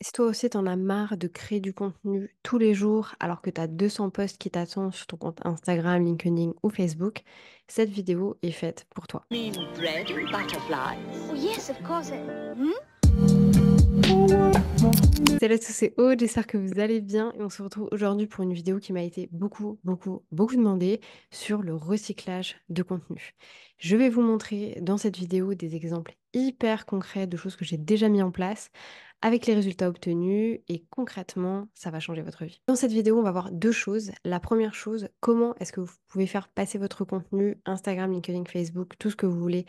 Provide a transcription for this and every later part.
Si toi aussi t'en as marre de créer du contenu tous les jours alors que tu as 200 posts qui t'attendent sur ton compte Instagram, LinkedIn ou Facebook, cette vidéo est faite pour toi. Mean bread and butterflies? Oh, yes, of course. Hmm? Salut à tous, c'est Aude, j'espère que vous allez bien et on se retrouve aujourd'hui pour une vidéo qui m'a été beaucoup demandée sur le recyclage de contenu. Je vais vous montrer dans cette vidéo des exemples hyper concrets de choses que j'ai déjà mis en place avec les résultats obtenus et concrètement, ça va changer votre vie. Dans cette vidéo, on va voir deux choses. La première chose, comment est-ce que vous pouvez faire passer votre contenu Instagram, LinkedIn, Facebook, tout ce que vous voulez,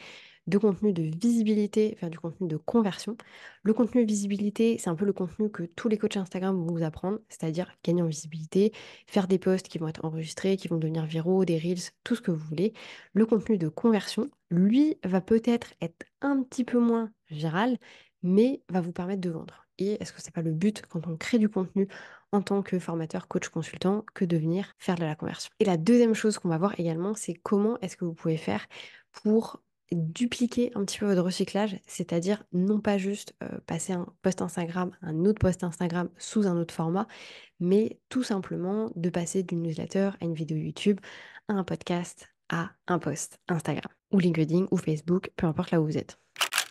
de contenu de visibilité, faire du contenu de conversion. Le contenu visibilité, c'est un peu le contenu que tous les coachs Instagram vont vous apprendre, c'est-à-dire gagner en visibilité, faire des posts qui vont être enregistrés, qui vont devenir viraux, des reels, tout ce que vous voulez. Le contenu de conversion, lui, va peut-être être un petit peu moins viral, mais va vous permettre de vendre. Et est-ce que c'est pas le but quand on crée du contenu en tant que formateur, coach, consultant, que de venir faire de la conversion? Et la deuxième chose qu'on va voir également, c'est comment est-ce que vous pouvez faire pour dupliquer un petit peu votre recyclage, c'est-à-dire non pas juste passer un post Instagram à un autre post Instagram sous un autre format, mais tout simplement de passer d'une newsletter à une vidéo YouTube, à un podcast, à un post Instagram, ou LinkedIn, ou Facebook, peu importe là où vous êtes.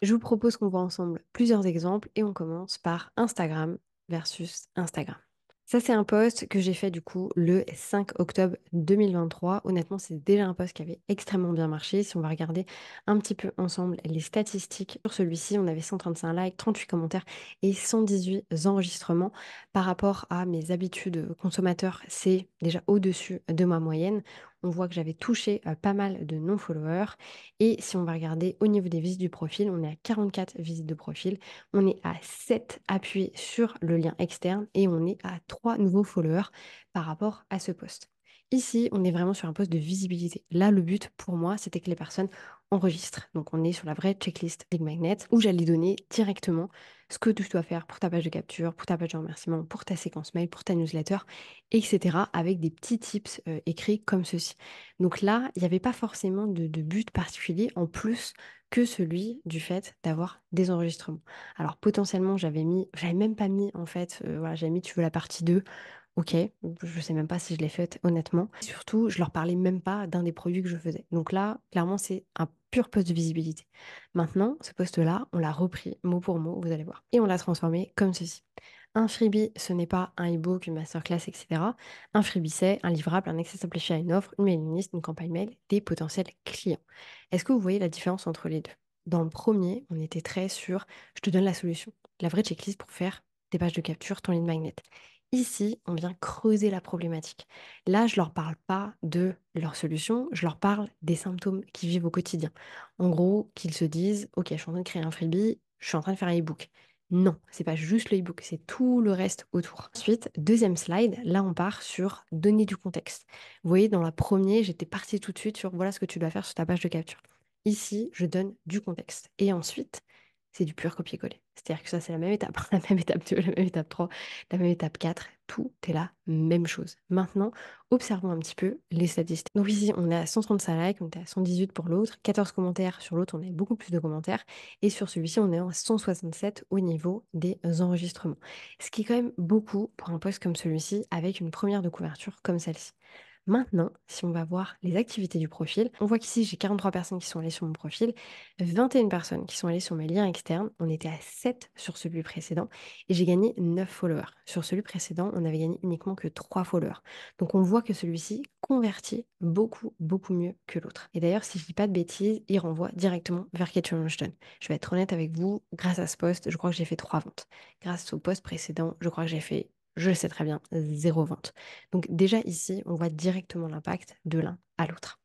Je vous propose qu'on voit ensemble plusieurs exemples et on commence par Instagram versus Instagram. Ça, c'est un post que j'ai fait du coup le 5 octobre 2023. Honnêtement, c'est déjà un post qui avait extrêmement bien marché. Si on va regarder un petit peu ensemble les statistiques, sur celui-ci, on avait 135 likes, 38 commentaires et 118 enregistrements. Par rapport à mes habitudes consommateurs, c'est déjà au-dessus de ma moyenne. On voit que j'avais touché pas mal de non-followers. Et si on va regarder au niveau des visites du profil, on est à 44 visites de profil. On est à 7 appuyés sur le lien externe et on est à 3 nouveaux followers par rapport à ce post. Ici, on est vraiment sur un post de visibilité. Là, le but pour moi, c'était que les personnes enregistrent. Donc, on est sur la vraie checklist Lead Magnet où j'allais donner directement ce que tu dois faire pour ta page de capture, pour ta page de remerciement, pour ta séquence mail, pour ta newsletter, etc. avec des petits tips écrits comme ceci. Donc là, il n'y avait pas forcément de but particulier en plus que celui du fait d'avoir des enregistrements. Alors potentiellement, j'avais même pas mis en fait, voilà, j'avais mis tu veux la partie 2. Ok, je sais même pas si je l'ai faite honnêtement. Et surtout, je leur parlais même pas d'un des produits que je faisais. Donc là, clairement, c'est un pur poste de visibilité. Maintenant, ce poste-là, on l'a repris mot pour mot, vous allez voir. Et on l'a transformé comme ceci. Un freebie, ce n'est pas un e-book, une masterclass, etc. Un freebie, c'est un livrable, un accès simplifié à une offre, une mailing list, une campagne mail, des potentiels clients. Est-ce que vous voyez la différence entre les deux? Dans le premier, on était très sur je te donne la solution, la vraie checklist pour faire tes pages de capture, ton lead magnet. Ici, on vient creuser la problématique. Là, je leur parle pas de leur solution, je leur parle des symptômes qu'ils vivent au quotidien. En gros, qu'ils se disent, OK, je suis en train de créer un freebie, je suis en train de faire un e-book. Non, c'est pas juste le e-book, c'est tout le reste autour. Ensuite, deuxième slide, là on part sur donner du contexte. Vous voyez, dans la première, j'étais partie tout de suite sur voilà ce que tu dois faire sur ta page de capture. Ici, je donne du contexte. Et ensuite, c'est du pur copier-coller. C'est-à-dire que ça, c'est la même étape. La même étape 2, la même étape 3, la même étape 4. Tout est la même chose. Maintenant, observons un petit peu les statistiques. Donc ici, on est à 135 likes, on est à 118 pour l'autre, 14 commentaires sur l'autre, on a beaucoup plus de commentaires. Et sur celui-ci, on est à 167 au niveau des enregistrements. Ce qui est quand même beaucoup pour un post comme celui-ci avec une première de couverture comme celle-ci. Maintenant, si on va voir les activités du profil, on voit qu'ici j'ai 43 personnes qui sont allées sur mon profil, 21 personnes qui sont allées sur mes liens externes. On était à 7 sur celui précédent et j'ai gagné 9 followers. Sur celui précédent, on avait gagné uniquement que 3 followers. Donc on voit que celui-ci convertit beaucoup mieux que l'autre. Et d'ailleurs, si je dis pas de bêtises, il renvoie directement vers Kate Johnston. Je vais être honnête avec vous, grâce à ce post, je crois que j'ai fait 3 ventes. Grâce au post précédent, je crois que j'ai fait, je le sais très bien, 0 vente. Donc déjà ici, on voit directement l'impact de l'un à l'autre.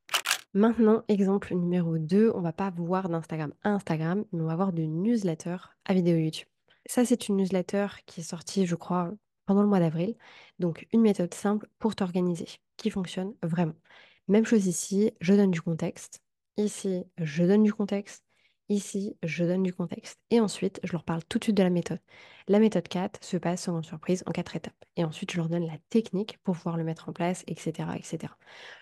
Maintenant, exemple numéro 2, on va pas voir d'Instagram à Instagram, mais on va voir de newsletter à vidéo YouTube. Ça, c'est une newsletter qui est sortie, je crois, pendant le mois d'avril. Donc, une méthode simple pour t'organiser, qui fonctionne vraiment. Même chose ici, je donne du contexte. Ici, je donne du contexte. Ici, je donne du contexte. Et ensuite, je leur parle tout de suite de la méthode. La méthode 4 se passe sans grande surprise en 4 étapes. Et ensuite, je leur donne la technique pour pouvoir le mettre en place, etc., etc.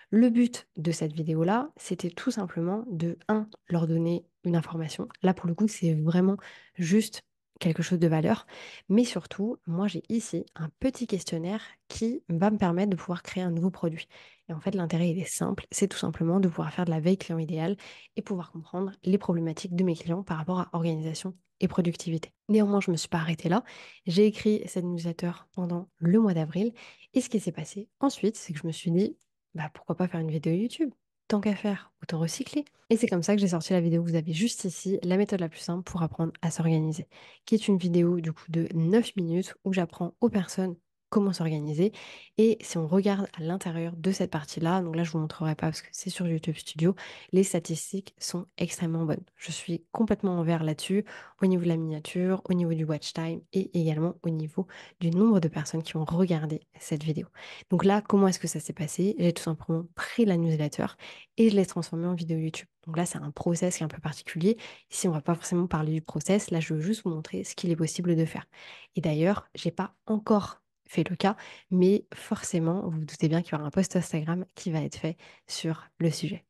Le but de cette vidéo-là, c'était tout simplement de, un, leur donner une information. Là, pour le coup, c'est vraiment juste quelque chose de valeur. Mais surtout, moi, j'ai ici un petit questionnaire qui va me permettre de pouvoir créer un nouveau produit. Et en fait, l'intérêt, il est simple. C'est tout simplement de pouvoir faire de la veille client idéale et pouvoir comprendre les problématiques de mes clients par rapport à organisation et productivité. Néanmoins, je ne me suis pas arrêtée là. J'ai écrit cette newsletter pendant le mois d'avril. Et ce qui s'est passé ensuite, c'est que je me suis dit, bah, pourquoi pas faire une vidéo YouTube? Tant qu'à faire, autant recycler. Et c'est comme ça que j'ai sorti la vidéo que vous avez juste ici, la méthode la plus simple pour apprendre à s'organiser, qui est une vidéo du coup de 9 minutes où j'apprends aux personnes comment s'organiser. Et si on regarde à l'intérieur de cette partie-là, donc là je vous montrerai pas parce que c'est sur YouTube Studio, les statistiques sont extrêmement bonnes. Je suis complètement en vert là-dessus, au niveau de la miniature, au niveau du watch time et également au niveau du nombre de personnes qui ont regardé cette vidéo. Donc là, comment est-ce que ça s'est passé? J'ai tout simplement pris la newsletter et je l'ai transformée en vidéo YouTube. Donc là, c'est un process qui est un peu particulier. Ici, on va pas forcément parler du process. Là, je veux juste vous montrer ce qu'il est possible de faire. Et d'ailleurs, j'ai pas encore fait le cas, mais forcément, vous vous doutez bien qu'il y aura un post Instagram qui va être fait sur le sujet.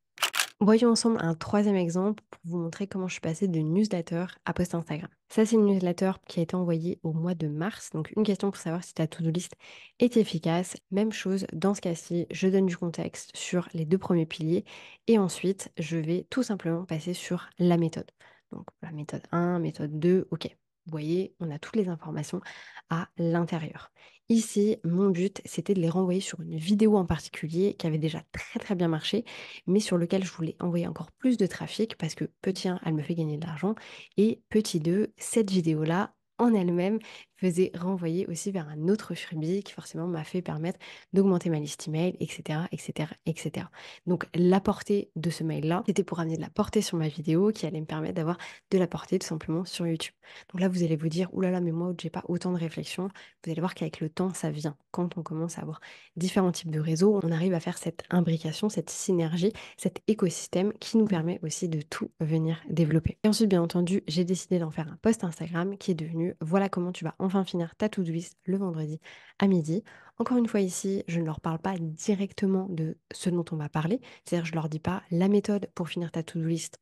Voyons ensemble un troisième exemple pour vous montrer comment je suis passée de newsletter à post Instagram. Ça, c'est une newsletter qui a été envoyée au mois de mars. Donc, une question pour savoir si ta to-do list est efficace. Même chose, dans ce cas-ci, je donne du contexte sur les deux premiers piliers et ensuite, je vais tout simplement passer sur la méthode. Donc, la méthode 1, méthode 2, ok. Vous voyez, on a toutes les informations à l'intérieur. Ici, mon but, c'était de les renvoyer sur une vidéo en particulier qui avait déjà très très bien marché mais sur lequel je voulais envoyer encore plus de trafic parce que petit 1, elle me fait gagner de l'argent et petit 2, cette vidéo-là en elle-même faisait renvoyer aussi vers un autre freebie qui forcément m'a fait permettre d'augmenter ma liste email, etc., etc., etc. Donc la portée de ce mail-là, c'était pour amener de la portée sur ma vidéo qui allait me permettre d'avoir de la portée tout simplement sur YouTube. Donc là, vous allez vous dire, oulala, mais moi, j'ai pas autant de réflexion. Vous allez voir qu'avec le temps, ça vient. Quand on commence à avoir différents types de réseaux, on arrive à faire cette imbrication, cette synergie, cet écosystème qui nous permet aussi de tout venir développer. Et ensuite, bien entendu, j'ai décidé d'en faire un post Instagram qui est devenu voilà comment tu vas enfin finir ta to-do list le vendredi à midi. Encore une fois ici, je ne leur parle pas directement de ce dont on va parler, c'est-à-dire je leur dis pas la méthode pour finir ta to-do list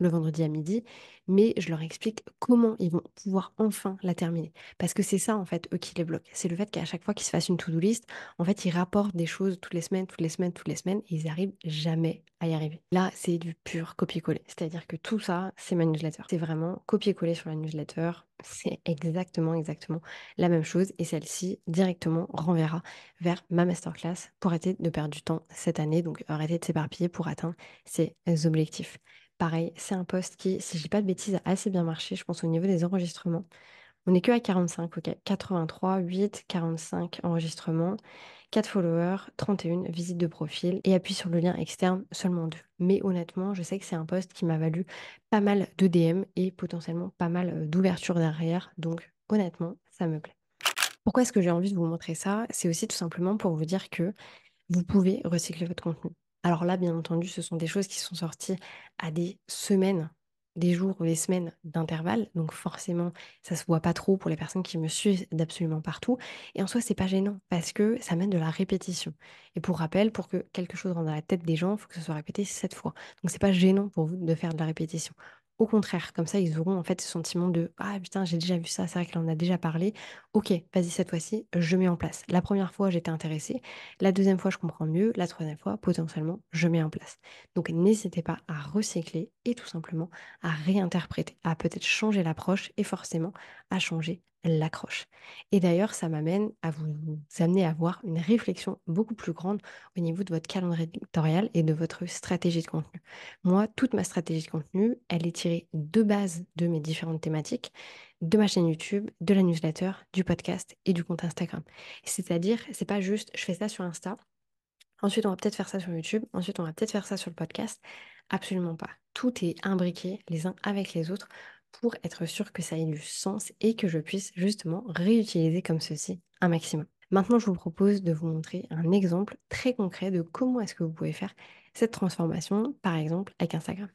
le vendredi à midi, mais je leur explique comment ils vont pouvoir enfin la terminer. Parce que c'est ça, en fait, eux qui les bloquent. C'est le fait qu'à chaque fois qu'ils se fassent une to-do list, en fait, ils rapportent des choses toutes les semaines, toutes les semaines, toutes les semaines, et ils arrivent jamais à y arriver. Là, c'est du pur copier-coller. C'est-à-dire que tout ça, c'est ma newsletter. C'est vraiment copier-coller sur la newsletter. C'est exactement la même chose. Et celle-ci, directement, renverra vers ma masterclass pour arrêter de perdre du temps cette année. Donc, arrêter de s'éparpiller pour atteindre ses objectifs. Pareil, c'est un post qui, si je dis pas de bêtises, a assez bien marché, je pense, au niveau des enregistrements. On n'est que à 45, ok. 83, 8, 45 enregistrements, 4 followers, 31 visites de profil et appuie sur le lien externe, seulement 2. Mais honnêtement, je sais que c'est un post qui m'a valu pas mal de DM et potentiellement pas mal d'ouverture derrière. Donc honnêtement, ça me plaît. Pourquoi est-ce que j'ai envie de vous montrer ça? C'est aussi tout simplement pour vous dire que vous pouvez recycler votre contenu. Alors là, bien entendu, ce sont des choses qui sont sorties à des semaines, des jours ou des semaines d'intervalle. Donc forcément, ça se voit pas trop pour les personnes qui me suivent d'absolument partout. Et en soi, c'est pas gênant parce que ça mène de la répétition. Et pour rappel, pour que quelque chose rentre dans la tête des gens, il faut que ce soit répété 7 fois. Donc c'est pas gênant pour vous de faire de la répétition. Au contraire, comme ça, ils auront en fait ce sentiment de ah putain, j'ai déjà vu ça, c'est vrai qu'il en a déjà parlé. Ok, vas-y, cette fois-ci, je mets en place. La première fois, j'étais intéressée. La deuxième fois, je comprends mieux. La troisième fois, potentiellement, je mets en place. Donc, n'hésitez pas à recycler et tout simplement à réinterpréter, à peut-être changer l'approche et forcément à changer l'accroche. Et d'ailleurs, ça m'amène à vous amener à avoir une réflexion beaucoup plus grande au niveau de votre calendrier éditorial et de votre stratégie de contenu. Moi, toute ma stratégie de contenu, elle est tirée de base de mes différentes thématiques, de ma chaîne YouTube, de la newsletter, du podcast et du compte Instagram. C'est-à-dire, c'est pas juste je fais ça sur Insta, ensuite on va peut-être faire ça sur YouTube, ensuite on va peut-être faire ça sur le podcast. Absolument pas. Tout est imbriqué les uns avec les autres pour être sûr que ça ait du sens et que je puisse justement réutiliser comme ceci un maximum. Maintenant, je vous propose de vous montrer un exemple très concret de comment est-ce que vous pouvez faire cette transformation, par exemple avec Instagram.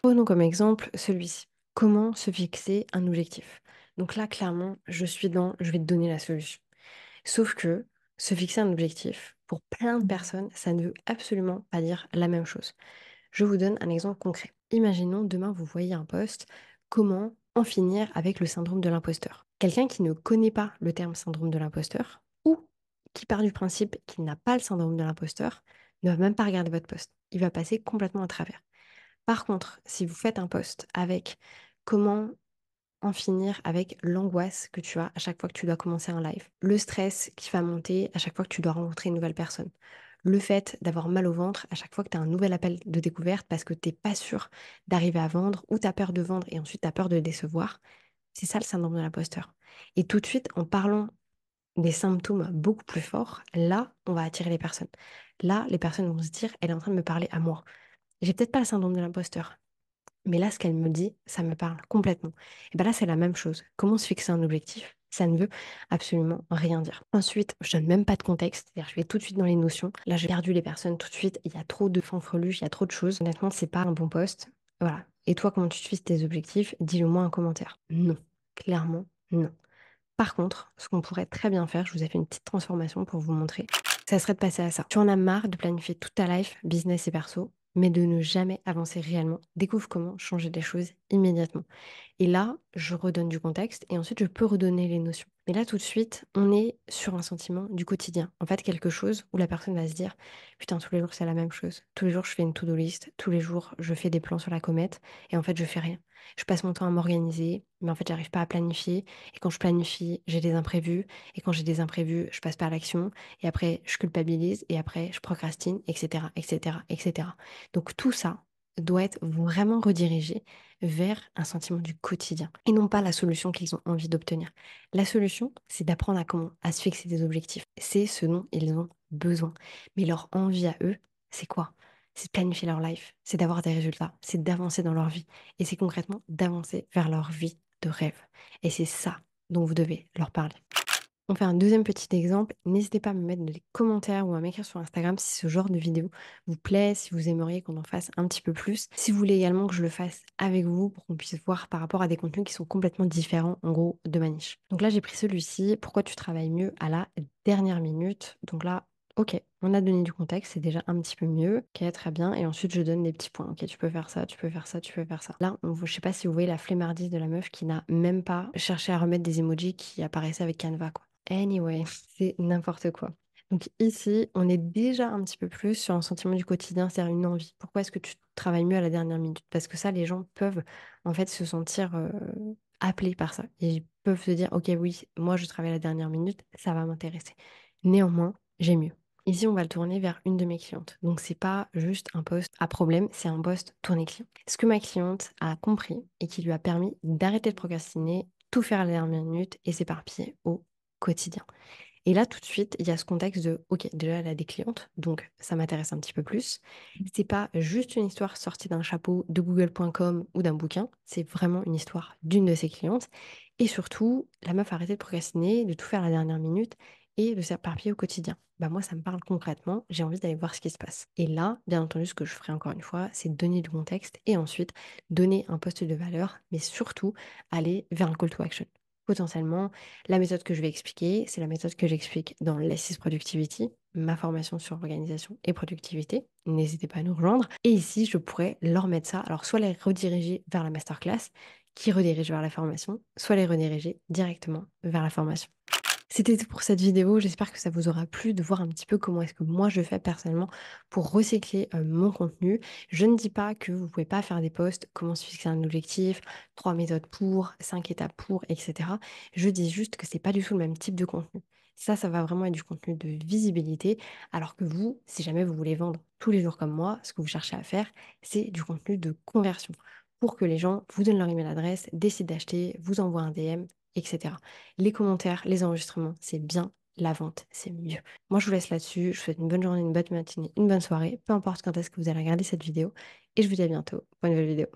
Prenons comme exemple celui-ci. Comment se fixer un objectif? Donc là, clairement, je vais te donner la solution. Sauf que se fixer un objectif, pour plein de personnes, ça ne veut absolument pas dire la même chose. Je vous donne un exemple concret. Imaginons demain, vous voyez un post, comment en finir avec le syndrome de l'imposteur. Quelqu'un qui ne connaît pas le terme syndrome de l'imposteur ou qui part du principe qu'il n'a pas le syndrome de l'imposteur ne va même pas regarder votre post. Il va passer complètement à travers. Par contre, si vous faites un post avec comment en finir avec l'angoisse que tu as à chaque fois que tu dois commencer un live, le stress qui va monter à chaque fois que tu dois rencontrer une nouvelle personne, le fait d'avoir mal au ventre à chaque fois que tu as un nouvel appel de découverte parce que tu n'es pas sûr d'arriver à vendre ou tu as peur de vendre et ensuite tu as peur de décevoir, c'est ça le syndrome de l'imposteur. Et tout de suite, en parlant des symptômes beaucoup plus forts, là, on va attirer les personnes. Là, les personnes vont se dire, elle est en train de me parler à moi. J'ai peut-être pas le syndrome de l'imposteur, mais là, ce qu'elle me dit, ça me parle complètement. Et bien là, c'est la même chose. Comment se fixer un objectif? Ça ne veut absolument rien dire. Ensuite, je donne même pas de contexte. C'est-à-dire, je vais tout de suite dans les notions. Là, j'ai perdu les personnes tout de suite. Il y a trop de fanfreluches, il y a trop de choses. Honnêtement, c'est pas un bon poste. Voilà. Et toi, comment tu te fixes tes objectifs? Dis-le moi en commentaire. Non. Clairement, non. Par contre, ce qu'on pourrait très bien faire, je vous ai fait une petite transformation pour vous montrer, ça serait de passer à ça. Tu en as marre de planifier toute ta life, business et perso, mais de ne jamais avancer réellement. Découvre comment changer des choses immédiatement. Et là, je redonne du contexte et ensuite je peux redonner les notions. Mais là, tout de suite, on est sur un sentiment du quotidien. En fait, quelque chose où la personne va se dire, putain, tous les jours, c'est la même chose. Tous les jours, je fais une to-do list. Tous les jours, je fais des plans sur la comète. Et en fait, je fais rien. Je passe mon temps à m'organiser, mais en fait, j'arrive pas à planifier. Et quand je planifie, j'ai des imprévus. Et quand j'ai des imprévus, je passe pas à l'action. Et après, je culpabilise. Et après, je procrastine, etc., etc., etc. Donc, tout ça doit être vraiment redirigé vers un sentiment du quotidien et non pas la solution qu'ils ont envie d'obtenir. La solution, c'est d'apprendre à comment à se fixer des objectifs. C'est ce dont ils ont besoin. Mais leur envie à eux, c'est quoi? C'est de planifier leur life, c'est d'avoir des résultats, c'est d'avancer dans leur vie. Et c'est concrètement d'avancer vers leur vie de rêve. Et c'est ça dont vous devez leur parler. On fait un deuxième petit exemple. N'hésitez pas à me mettre des commentaires ou à m'écrire sur Instagram si ce genre de vidéo vous plaît, si vous aimeriez qu'on en fasse un petit peu plus. Si vous voulez également que je le fasse avec vous pour qu'on puisse voir par rapport à des contenus qui sont complètement différents, en gros, de ma niche. Donc là, j'ai pris celui-ci. Pourquoi tu travailles mieux à la dernière minute? Donc là, ok, on a donné du contexte, c'est déjà un petit peu mieux. Ok, très bien. Et ensuite, je donne des petits points. Ok, tu peux faire ça, tu peux faire ça, tu peux faire ça. Là, je sais pas si vous voyez la flemmardise de la meuf qui n'a même pas cherché à remettre des emojis qui apparaissaient avec Canva, quoi. Anyway, c'est n'importe quoi. Donc ici, on est déjà un petit peu plus sur un sentiment du quotidien, c'est-à-dire une envie. Pourquoi est-ce que tu travailles mieux à la dernière minute? Parce que ça, les gens peuvent en fait se sentir appelés par ça. Et ils peuvent se dire, ok, oui, moi je travaille à la dernière minute, ça va m'intéresser. Néanmoins, j'ai mieux. Ici, on va le tourner vers une de mes clientes. Donc, c'est pas juste un poste à problème, c'est un poste tourné client. Ce que ma cliente a compris et qui lui a permis d'arrêter de procrastiner, tout faire à la dernière minute et s'éparpiller au quotidien. Et là, tout de suite, il y a ce contexte de, ok, déjà, elle a des clientes, donc ça m'intéresse un petit peu plus. C'est pas juste une histoire sortie d'un chapeau de google.com ou d'un bouquin, c'est vraiment une histoire d'une de ses clientes. Et surtout, la meuf a arrêté de procrastiner, de tout faire à la dernière minute et de s'éparpiller au quotidien. Bah moi, ça me parle concrètement, j'ai envie d'aller voir ce qui se passe. Et là, bien entendu, ce que je ferai encore une fois, c'est donner du contexte et ensuite donner un poste de valeur, mais surtout aller vers un call to action. Potentiellement, la méthode que je vais expliquer, c'est la méthode que j'explique dans l'S6 Productivity, ma formation sur organisation et productivité. N'hésitez pas à nous rejoindre. Et ici, je pourrais leur mettre ça. Alors, soit les rediriger vers la masterclass, qui redirige vers la formation, soit les rediriger directement vers la formation. C'était tout pour cette vidéo. J'espère que ça vous aura plu de voir un petit peu comment est-ce que moi je fais personnellement pour recycler mon contenu. Je ne dis pas que vous ne pouvez pas faire des posts, comment se fixer un objectif, 3 méthodes pour, 5 étapes pour, etc. Je dis juste que c'est pas du tout le même type de contenu. Ça va vraiment être du contenu de visibilité, alors que vous, si jamais vous voulez vendre tous les jours comme moi, ce que vous cherchez à faire, c'est du contenu de conversion pour que les gens vous donnent leur email adresse, décident d'acheter, vous envoient un DM, etc. Les commentaires, les enregistrements, c'est bien. La vente, c'est mieux. Moi, je vous laisse là-dessus. Je vous souhaite une bonne journée, une bonne matinée, une bonne soirée, peu importe quand est-ce que vous allez regarder cette vidéo. Et je vous dis à bientôt pour une nouvelle vidéo.